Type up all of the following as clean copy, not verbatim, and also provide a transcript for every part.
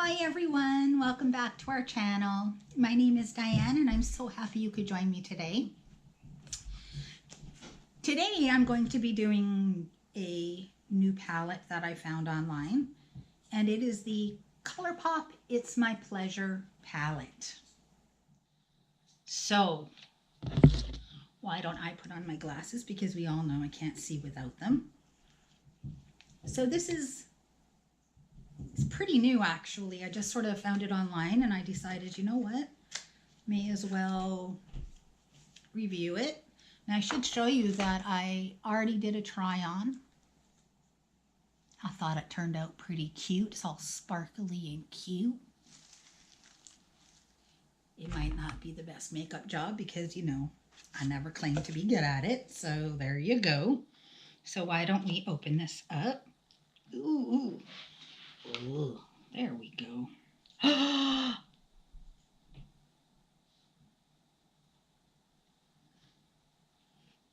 Hi everyone, welcome back to our channel. My name is Diane and I'm so happy you could join me today. Today I'm going to be doing a new palette that I found online, and it is the Colourpop It's My Pleasure palette. So why don't I put on my glasses, because we all know I can't see without them. So this is It's pretty new actually. I just sort of found it online and I decided, you know what, may as well review it. And I should show you that I already did a try on. I thought it turned out pretty cute. It's all sparkly and cute. It might not be the best makeup job because, you know, I never claimed to be good at it. So there you go. So why don't we open this up? Ooh. Oh, there we go.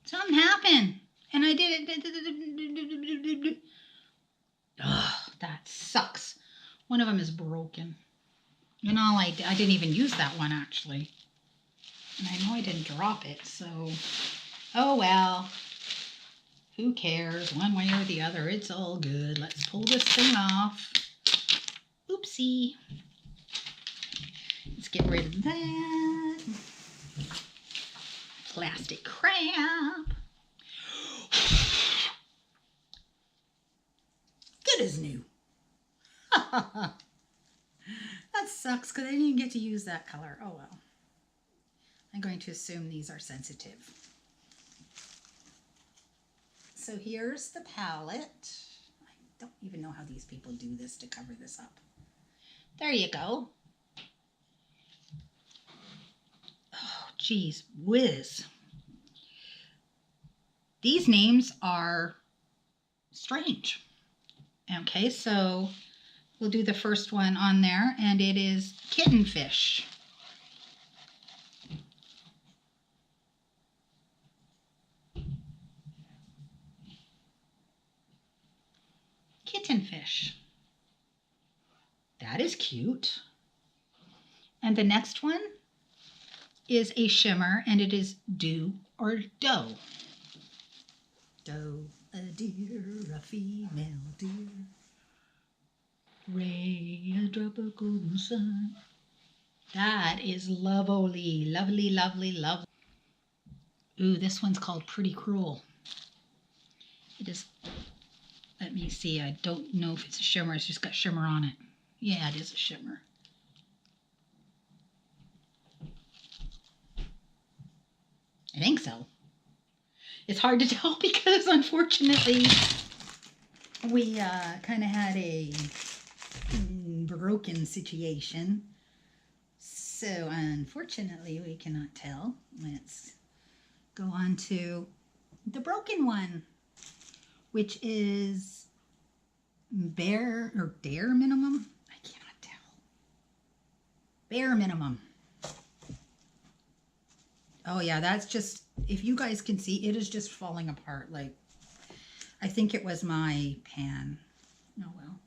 Something happened, and I did it. Oh, that sucks. One of them is broken. And all I didn't even use that one actually. And I know I didn't drop it, so oh well. Who cares? One way or the other, it's all good. Let's pull this thing off. Oopsie. Let's get rid of that. Plastic crap. Good as new. That sucks because I didn't even get to use that color. Oh well. I'm going to assume these are sensitive. So here's the palette. I don't even know how these people do this to cover this up. There you go. Oh, geez whiz. These names are strange. Okay, so we'll do the first one on there, and it is Kittenfish. Kittenfish. That is cute. And the next one is a shimmer, and it is Do or Doe. Doe, a deer, a female deer. Ray, a drop of golden sun. That is lovely, lovely, lovely, lovely. Ooh, this one's called Pretty Cruel. It is, let me see, I don't know if it's a shimmer, it's just got shimmer on it. Yeah, it is a shimmer. I think so. It's hard to tell because unfortunately we kind of had a broken situation. So unfortunately we cannot tell. Let's go on to the broken one, which is Bare Minimum. I cannot tell. Bare Minimum. Oh yeah, that's just, if you guys can see, it is just falling apart. Like, I think it was my pan. Oh well.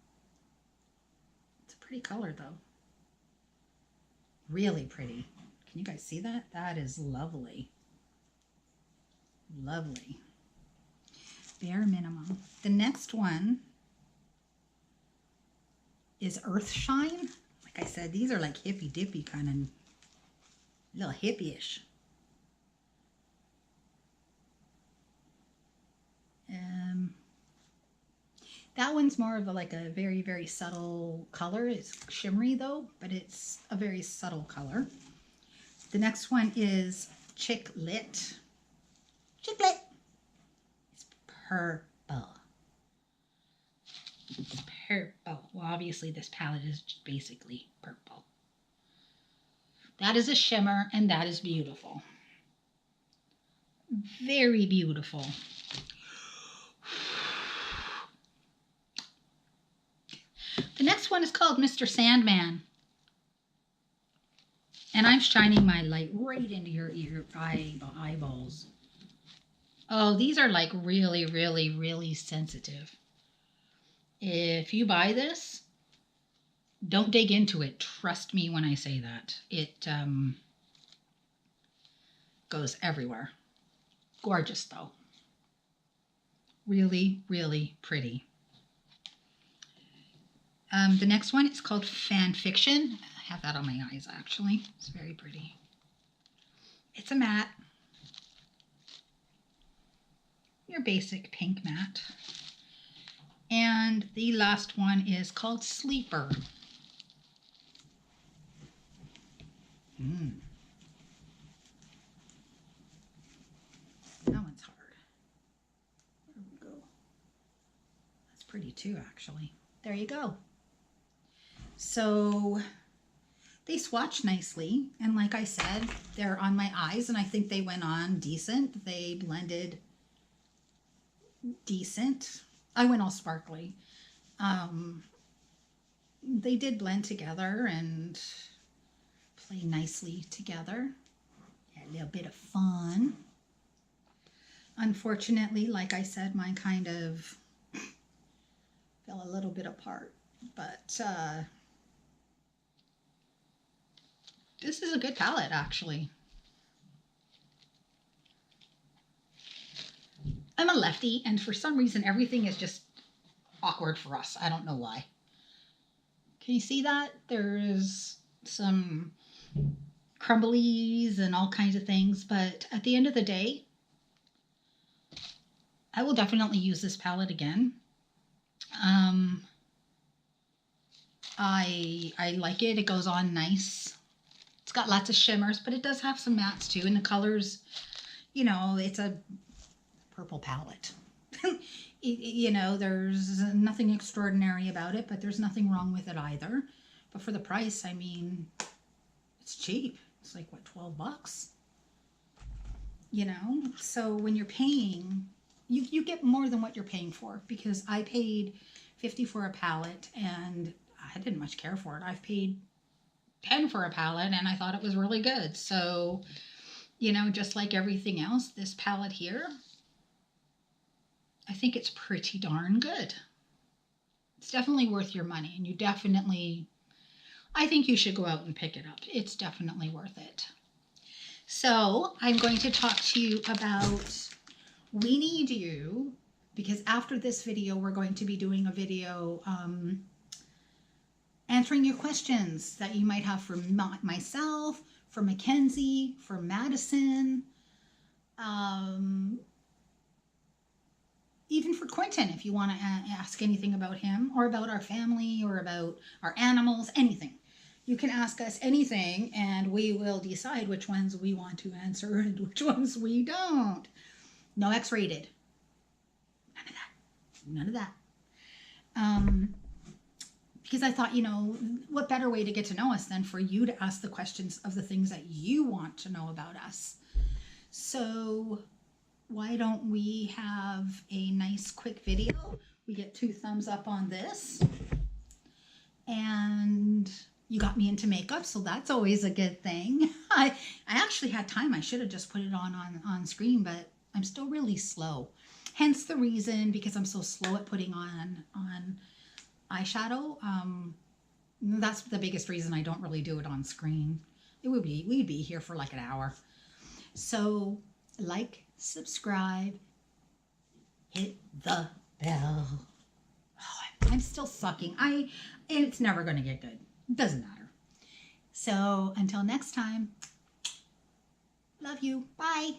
It's a pretty color though. Really pretty. Can you guys see that? That is lovely. Lovely. Bare Minimum. The next one is Earthshine. Like I said, these are like hippy dippy kind of, little hippie-ish. That one's more of a, like a very, very subtle color. It's shimmery though, but it's a very subtle color. The next one is Chick Lit. Chick Lit. It's purple. It's purple. Well, obviously this palette is basically purple. That is a shimmer, and that is beautiful. Very beautiful. The next one is called Mr. Sandman. And I'm shining my light right into your eyeballs. Oh, these are like really, really, really sensitive. If you buy this, Don't dig into it. Trust me when I say that. It goes everywhere. Gorgeous though. Really, really pretty. The next one is called Fan Fiction. I have that on my eyes actually. It's very pretty. It's a matte. Your basic pink matte. And the last one is called Sleeper. That one's hard. There we go. That's pretty too, actually. There you go. So they swatch nicely, and like I said, they're on my eyes, and I think they went on decent. They blended decent. I went all sparkly. They did blend together and play nicely together. Had a little bit of fun. Unfortunately, like I said, mine kind of fell a little bit apart, but this is a good palette, actually. I'm a lefty, and for some reason, everything is just awkward for us. I don't know why. Can you see that? There's some crumblies and all kinds of things, but at the end of the day, I will definitely use this palette again. I like it. It goes on nice. It's got lots of shimmers, but it does have some mattes too. And the colors, you know, it's a purple palette. You know, there's nothing extraordinary about it, but there's nothing wrong with it either. But for the price, I mean, it's cheap. It's like, what, 12 bucks? You know, so when you're paying, you get more than what you're paying for, because I paid $50 for a palette and I didn't much care for it. I've paid $10 for a palette and I thought it was really good. So, you know, just like everything else, this palette here, I think it's pretty darn good. It's definitely worth your money, and you definitely, I think you should go out and pick it up. It's definitely worth it. So I'm going to talk to you about We Need You, because after this video, we're going to be doing a video answering your questions that you might have for myself, for Mackenzie, for Madison, even for Quentin, if you want to ask anything about him or about our family or about our animals, anything. You can ask us anything and we will decide which ones we want to answer and which ones we don't. No X-rated. None of that. None of that. Because I thought, you know, what better way to get to know us than for you to ask the questions of the things that you want to know about us. So why don't we have a nice quick video? We get 2 thumbs up on this. And you got me into makeup, so that's always a good thing. I actually had time. I should have just put it on screen, but I'm still really slow. Hence the reason, because I'm so slow at putting on eyeshadow. That's the biggest reason I don't really do it on screen. We'd be here for like an hour. So like, subscribe, hit the bell. Oh, I'm still sucking. It's never going to get good. It doesn't matter. So until next time, love you. Bye.